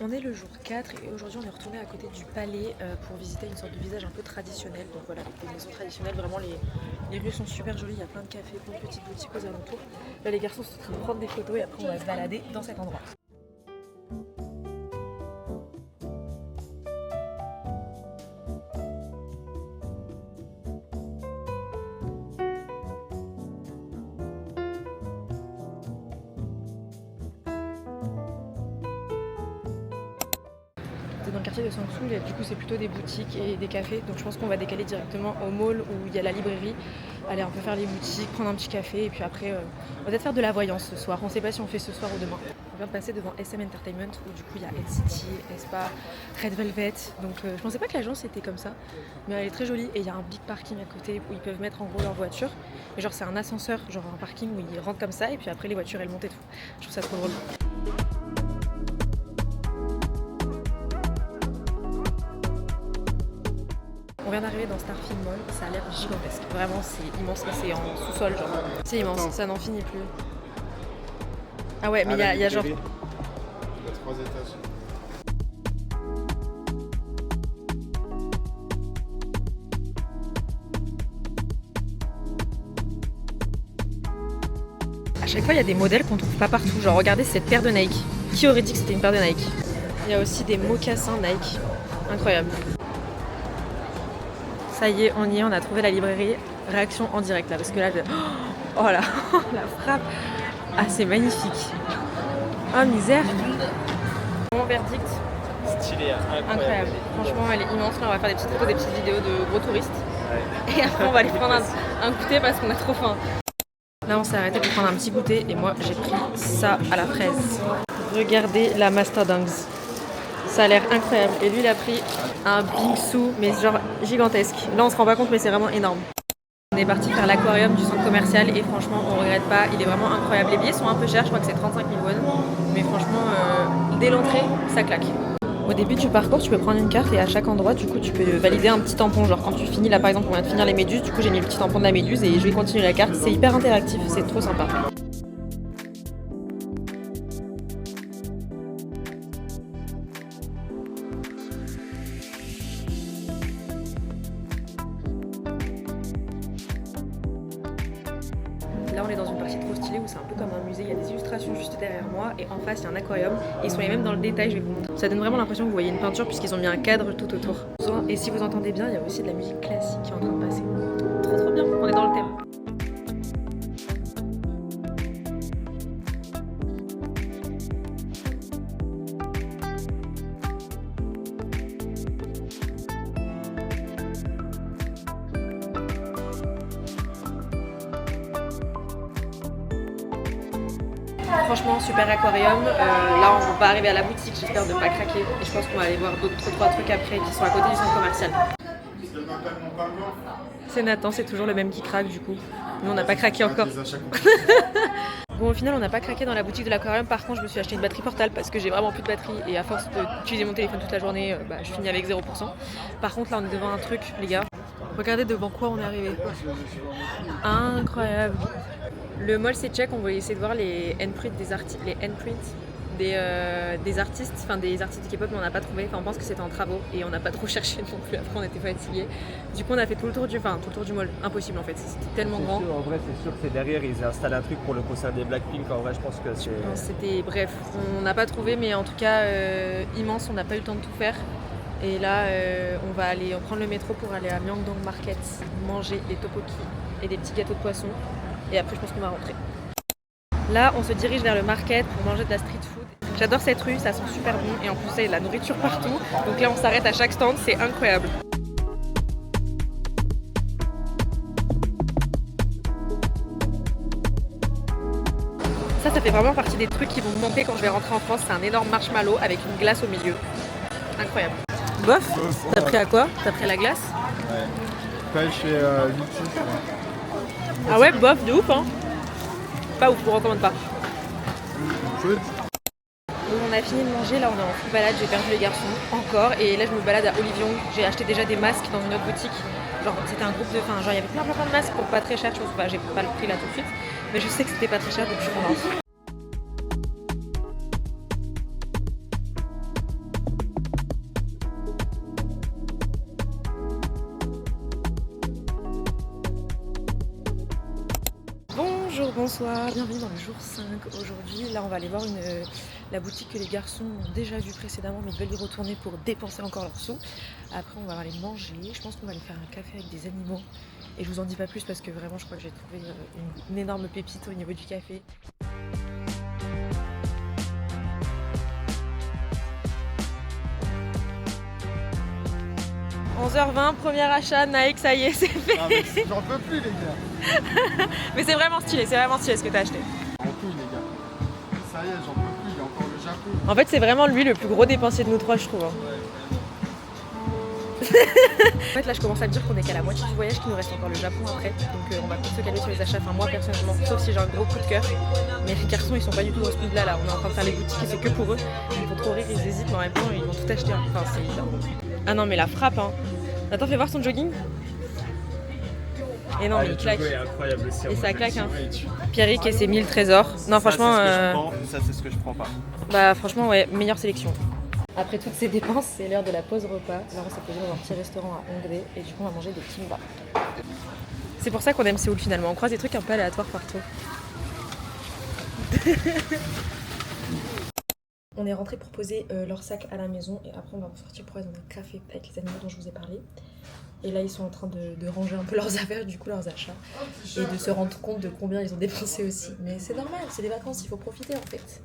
On est le jour 4 et aujourd'hui on est retourné à côté du palais pour visiter une sorte de visage un peu traditionnel. Donc voilà, avec des maisons traditionnelles, vraiment les rues sont super jolies, il y a plein de cafés, plein de petites boutiques aux alentours. Là les garçons sont en train de prendre des photos et après on va se balader dans cet endroit. Dans le quartier de Samsung, du coup c'est plutôt des boutiques et des cafés, donc je pense qu'on va décaler directement au mall où il y a la librairie, aller un peu faire les boutiques, prendre un petit café et puis après on va peut-être faire de la voyance ce soir, on sait pas si on fait ce soir ou demain. On vient de passer devant SM Entertainment où du coup il y a NCT, Aespa, Red Velvet, donc je pensais pas que l'agence était comme ça, mais elle est très jolie et il y a un big parking à côté où ils peuvent mettre en gros leur voiture, mais genre c'est un ascenseur, genre un parking où ils rentrent comme ça et puis après les voitures elles montent et tout, je trouve ça trop drôle. On vient d'arriver dans Starfield Mall, ça a l'air gigantesque. Vraiment, c'est immense et c'est en sous-sol, genre. C'est immense, ça n'en finit plus. Ah ouais, mais il y a genre... Il y a 3 étages. À chaque fois, il y a des modèles qu'on trouve pas partout. Genre, regardez cette paire de Nike. Qui aurait dit que c'était une paire de Nike? Il y a aussi des mocassins Nike. Incroyable. Ça y est, on y est, on a trouvé la librairie. Réaction en direct là, parce que là, oh là, la frappe. Ah, c'est magnifique. Oh, misère. Mon verdict. Stylé, Incroyable. Franchement, elle est immense. Là, on va faire des petites photos, des petites vidéos de gros touristes. Ouais. Et après, on va aller prendre un goûter parce qu'on a trop faim. Là, on s'est arrêté pour prendre un petit goûter et moi, j'ai pris ça à la fraise. Regardez la Mastodongs. Ça a l'air incroyable. Et lui, il a pris un bingsu, mais genre gigantesque. Là, on se rend pas compte, mais c'est vraiment énorme. On est parti faire l'aquarium du centre commercial et franchement, on regrette pas. Il est vraiment incroyable. Les billets sont un peu chers, je crois que c'est 35 000 won. Mais franchement, dès l'entrée, ça claque. Au début du parcours, tu peux prendre une carte et à chaque endroit, du coup, tu peux valider un petit tampon. Genre quand tu finis, là par exemple, on vient de finir les méduses, du coup, j'ai mis le petit tampon de la méduse et je vais continuer la carte. C'est hyper interactif, c'est trop sympa. Là on est dans une partie trop stylée où c'est un peu comme un musée, il y a des illustrations juste derrière moi et en face il y a un aquarium et ils sont les mêmes dans le détail, je vais vous montrer. Ça donne vraiment l'impression que vous voyez une peinture puisqu'ils ont mis un cadre tout autour. Et si vous entendez bien, il y a aussi de la musique classique qui est en train de passer. Trop bien, on est dans le thème. Franchement, super aquarium. Là, on va arriver à la boutique, j'espère de ne pas craquer. Et je pense qu'on va aller voir d'autres 3 trucs après qui sont à côté du centre commercial. C'est Nathan, c'est toujours le même qui craque du coup. Nous, on n'a pas craqué encore. Bon, au final, on n'a pas craqué dans la boutique de l'aquarium. Par contre, je me suis acheté une batterie portable parce que j'ai vraiment plus de batterie. Et à force d'utiliser mon téléphone toute la journée, je finis avec 0%. Par contre, là, on est devant un truc, les gars. Regardez devant quoi on est arrivé. Incroyable. Le mall c'est check, on va essayer de voir les handprints des artistes, enfin des artistes de K-pop, mais on n'a pas trouvé. Enfin, on pense que c'était en travaux et on n'a pas trop cherché non plus. Après, on était fatigués. Du coup, on a fait tout le tour du mall. Impossible en fait, c'était tellement grand. En vrai, c'est sûr que c'est derrière. Ils installent un truc pour le concert des Blackpink. En vrai, je pense que c'est. C'était bref, on n'a pas trouvé, mais en tout cas immense. On n'a pas eu le temps de tout faire. Et là, on va aller prendre le métro pour aller à Myeongdong Market, manger des tteokbokki et des petits gâteaux de poisson. Et après, je pense qu'on va rentrer. Là, on se dirige vers le market pour manger de la street food. J'adore cette rue, ça sent super bon. Et en plus, il y a de la nourriture partout. Donc là, on s'arrête à chaque stand, c'est incroyable. Ça fait vraiment partie des trucs qui vont me manquer quand je vais rentrer en France. C'est un énorme marshmallow avec une glace au milieu. Incroyable. Bof, t'as pris à quoi? T'as pris à la glace? Ouais. Pêche et litchi. Ah ouais, bof, de ouf hein. Pas ouf, je vous recommande pas. Good. Donc on a fini de manger, là on est en full balade, j'ai perdu les garçons encore et là je me balade à Olivion. J'ai acheté déjà des masques dans une autre boutique. Genre c'était un groupe de, enfin genre il y avait plein de masques pour pas très cher, je pense pas, j'ai pas le prix là tout de suite, mais je sais que c'était pas très cher donc je suis contente. Bonjour, bonsoir, bienvenue dans le jour 5 aujourd'hui. Là on va aller voir la boutique que les garçons ont déjà vue précédemment mais ils veulent y retourner pour dépenser encore leurs sous. Après on va aller manger, je pense qu'on va aller faire un café avec des animaux. Et je vous en dis pas plus parce que vraiment je crois que j'ai trouvé une énorme pépite au niveau du café. « 11h20, premier achat, Nike, ça y est, c'est fait. Ah, mais j'en peux plus, les gars. Mais c'est vraiment stylé ce que t'as acheté. En tout, les gars. Ça y est, j'en peux plus, il y a encore le Japon. En fait, c'est vraiment lui le plus gros dépensier de nous trois, je trouve. En fait, là, je commence à me dire qu'on est qu'à la moitié du voyage, qu'il nous reste encore le Japon après. Donc, on va se calmer sur les achats. Enfin, moi, personnellement, sauf si j'ai un gros coup de cœur. Mais les garçons, ils sont pas du tout dans ce mood-là. Là, on est en train de faire les boutiques et c'est que pour eux. Ils font trop rire, ils hésitent, mais en même temps, ils vont tout acheter. Enfin, c'est évident. Ah non, mais la frappe, hein. Attends, fais voir son jogging. Et non, mais il claque. Est incroyable aussi, et ça claque, hein. Ouais, Pierrick et ses 1000 trésors. Non, franchement. Ça, c'est ce que je prends pas. Bah, franchement, ouais, meilleure sélection. Après toutes ces dépenses, c'est l'heure de la pause repas. Là, on s'est posé dans un petit restaurant à Hongdae et du coup, on va manger des kimbap. C'est pour ça qu'on aime Séoul finalement. On croise des trucs un peu aléatoires partout. On est rentré pour poser leur sac à la maison et après, on va ressortir pour aller dans un café avec les animaux dont je vous ai parlé. Et là, ils sont en train de ranger un peu leurs affaires, du coup, leurs achats. Et de se rendre compte de combien ils ont dépensé aussi. Mais c'est normal, c'est des vacances, il faut profiter en fait.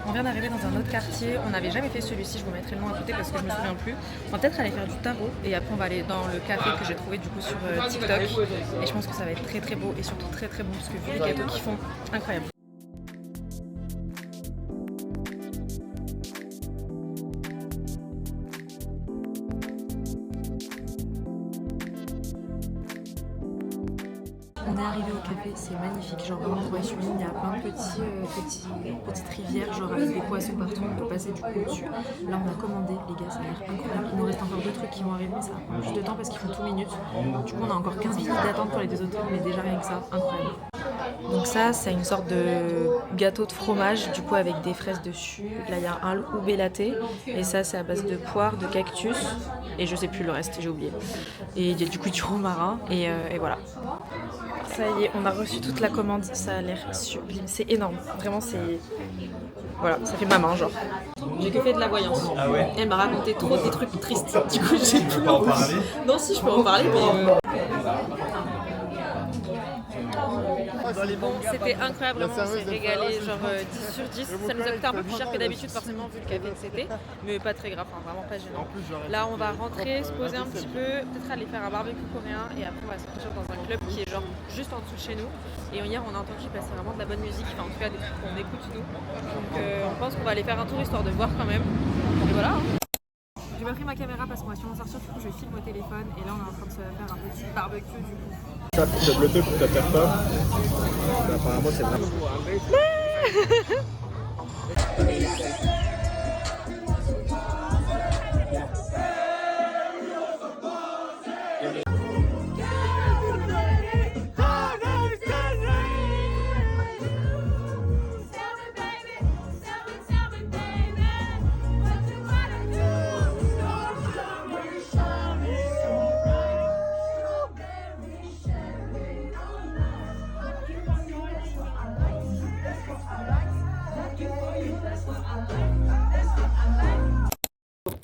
On vient d'arriver dans un autre quartier, on n'avait jamais fait celui-ci, je vous mettrai le nom à côté parce que je me souviens plus. On va peut-être aller faire du tarot et après on va aller dans le café que j'ai trouvé du coup sur TikTok. Et je pense que ça va être très très beau et surtout très très bon parce que vu les gâteaux qu'ils font, incroyable. On est arrivé au café, c'est magnifique, genre vraiment vous voyez sur l'île, il y a plein de petites rivières, genre avec des poissons partout, on peut passer du coup dessus. Là on a commandé, les gars, ça a l'air incroyable. Il nous reste encore deux trucs qui vont arriver, mais ça va prendre plus de temps parce qu'ils font tout minutes. Du coup on a encore 15 minutes d'attente pour les deux autres, mais déjà rien que ça, incroyable. Donc ça, c'est une sorte de gâteau de fromage, du coup avec des fraises dessus. Là il y a un ube latte, et ça c'est à base de poire, de cactus, et je sais plus le reste, j'ai oublié. Et il y a du coup du romarin, et voilà. Ça y est, on a reçu toute la commande, ça a l'air sublime, c'est énorme, vraiment c'est... Voilà, ça fait ma main genre. J'ai que fait de la voyance. Ah ouais? Elle m'a raconté trop des trucs tristes, du coup j'ai plus envie. Non si, je peux en parler, mais... Bon, c'était incroyable, vraiment, on s'est régalé, genre 10 sur 10. Ça nous a coûté un peu plus cher que d'habitude, forcément, vu le café que c'était, mais pas très grave, hein, vraiment pas gênant. Là, on va rentrer, se poser un petit peu, peut-être aller faire un barbecue coréen, et après, on va sortir dans un club qui est genre juste en dessous de chez nous. Et hier, on a entendu qu'il passait vraiment de la bonne musique, enfin, en tout cas, des trucs qu'on écoute nous. Donc, on pense qu'on va aller faire un tour histoire de voir quand même. Et voilà. Hein. J'ai pas pris ma caméra parce qu'on va sûrement sortir, du coup, je filme au téléphone, et là, on est en train de se faire un petit barbecue du coup. Le Bluetooth pour te faire peur. Apparemment, c'est vraiment.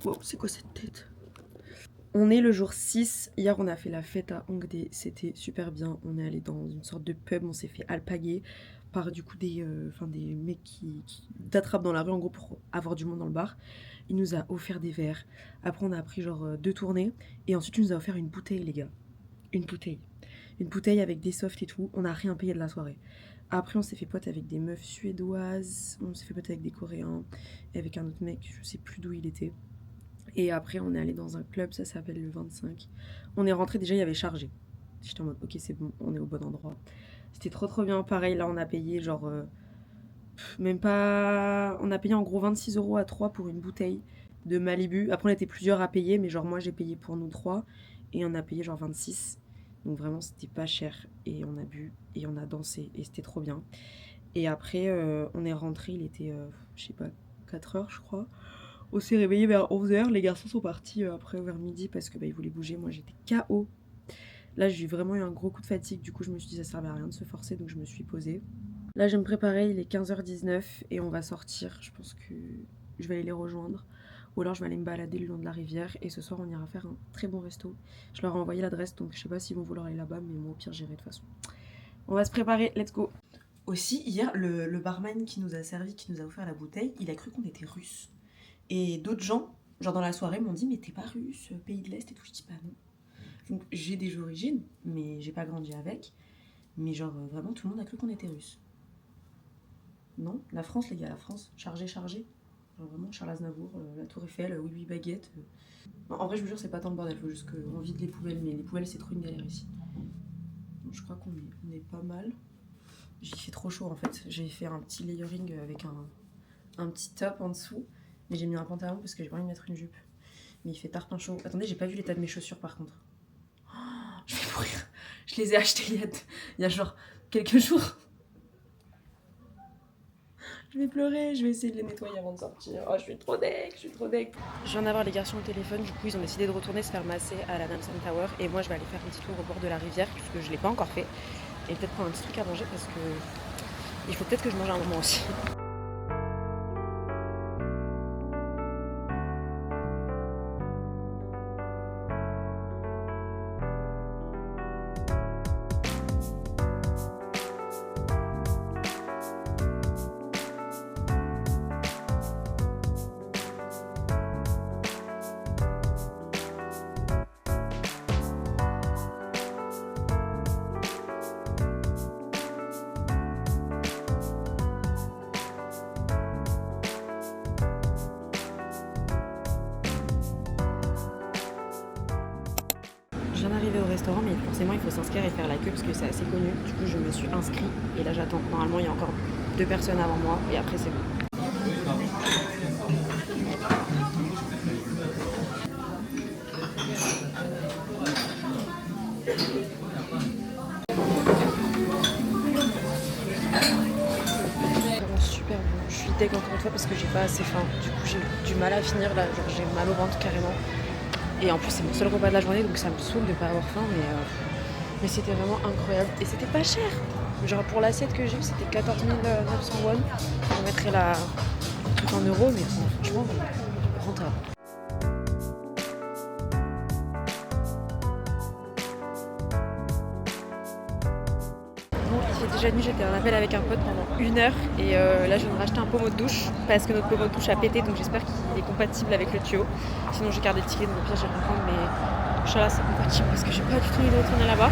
Wow, c'est quoi cette tête? On est le jour 6, hier on a fait la fête à Hongdae, c'était super bien, on est allé dans une sorte de pub, on s'est fait alpaguer, par du coup des mecs qui t'attrapent dans la rue en gros pour avoir du monde dans le bar. Il nous a offert des verres. Après on a pris genre 2 tournées. Et ensuite il nous a offert une bouteille les gars. Une bouteille avec des softs et tout. On n'a rien payé de la soirée. Après on s'est fait pote avec des meufs suédoises. On s'est fait pote avec des coréens. Et avec un autre mec, je sais plus d'où il était. Et après on est allé dans un club, ça s'appelle le 25. On est rentré, déjà il y avait chargé. J'étais en mode ok c'est bon, on est au bon endroit. C'était trop bien, pareil là on a payé genre même pas... On a payé en gros 26 € à 3 pour une bouteille de Malibu. Après on était plusieurs à payer, mais genre moi j'ai payé pour nous 3 et on a payé genre 26. Donc vraiment c'était pas cher et on a bu et on a dansé et c'était trop bien. Et après on est rentré, il était je sais pas 4h je crois. On s'est réveillé vers 11h, les garçons sont partis après vers midi parce que ils voulaient bouger, moi j'étais KO. Là j'ai vraiment eu un gros coup de fatigue, du coup je me suis dit ça servait à rien de se forcer donc je me suis posée. Là je vais me préparer, il est 15h19 et on va sortir, je pense que je vais aller les rejoindre. Ou alors je vais aller me balader le long de la rivière et ce soir on ira faire un très bon resto. Je leur ai envoyé l'adresse donc je sais pas s'ils vont vouloir aller là-bas mais moi au pire j'irai de toute façon. On va se préparer, let's go. Aussi hier le barman qui nous a servi, qui nous a offert la bouteille, il a cru qu'on était russe. Et d'autres gens, genre dans la soirée, m'ont dit mais t'es pas russe, pays de l'Est et tout. Je dis bah non. Donc j'ai des origines, mais j'ai pas grandi avec. Mais genre vraiment tout le monde a cru qu'on était russe. Non, la France les gars, la France, chargé. Genre vraiment Charles Aznavour, la Tour Eiffel, oui baguette. En vrai je vous jure c'est pas tant le bordel, faut juste qu'on vide les poubelles, mais les poubelles c'est trop une galère ici. Donc, je crois qu'on est pas mal. J'ai fait trop chaud en fait, j'ai fait un petit layering avec un petit top en dessous. Mais j'ai mis un pantalon parce que j'ai pas envie de mettre une jupe. Mais il fait tarpin chaud. Attendez, j'ai pas vu l'état de mes chaussures par contre. Oh, je vais mourir. Je les ai achetées il y a genre quelques jours. Je vais pleurer, je vais essayer de les nettoyer avant de sortir. Oh, je suis trop deg. Je viens d'avoir les garçons au téléphone, du coup ils ont décidé de retourner se faire masser à la Nansen Tower. Et moi je vais aller faire un petit tour au bord de la rivière puisque je l'ai pas encore fait. Et peut-être prendre un petit truc à manger parce que il faut peut-être que je mange un moment aussi. Je viens d'arriver au restaurant, mais forcément il faut s'inscrire et faire la queue parce que c'est assez connu. Du coup je me suis inscrit et là j'attends. Normalement il y a encore 2 personnes avant moi et après c'est bon. Vraiment super bon. Je suis deg encore une fois parce que j'ai pas assez faim. Du coup j'ai du mal à finir là, genre j'ai mal au ventre carrément. Et en plus c'est mon seul repas de la journée donc ça me saoule de pas avoir faim mais c'était vraiment incroyable et c'était pas cher. Genre pour l'assiette que j'ai eue c'était 14 900 won. Je mettrai le truc en euros mais franchement rentable. Bon, il fait déjà nuit, j'étais en appel avec un pote pendant 1 heure et là je viens de racheter un pommeau de douche parce que notre pommeau de douche a pété donc j'espère qu'il est compatible avec le tuyau. Sinon j'ai gardé le ticket donc au pire j'irai le prendre mais Inch'Allah c'est compatible parce que j'ai pas du tout envie de retourner là-bas.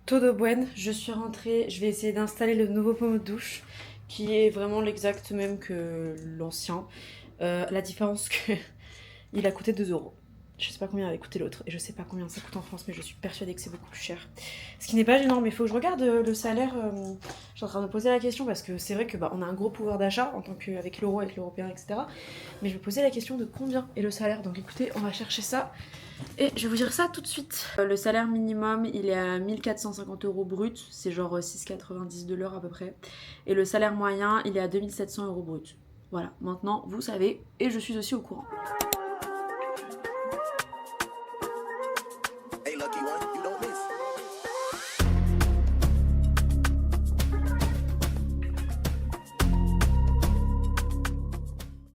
Todo buen, je suis rentrée, je vais essayer d'installer le nouveau pommeau de douche qui est vraiment l'exact même que l'ancien. La différence que il a coûté 2 €. Je sais pas combien avait coûté l'autre et je sais pas combien ça coûte en France mais je suis persuadée que c'est beaucoup plus cher. Ce qui n'est pas gênant mais il faut que je regarde le salaire. Je suis en train de me poser la question parce que c'est vrai que on a un gros pouvoir d'achat en tant qu'avec l'euro, avec l'européen, etc. Mais je me posais la question de combien est le salaire. Donc écoutez, on va chercher ça et je vais vous dire ça tout de suite. Le salaire minimum il est à 1450 € brut, c'est genre 6,90 de l'heure à peu près. Et le salaire moyen il est à 2700 € brut. Voilà, maintenant vous savez et je suis aussi au courant. Hey, lucky one.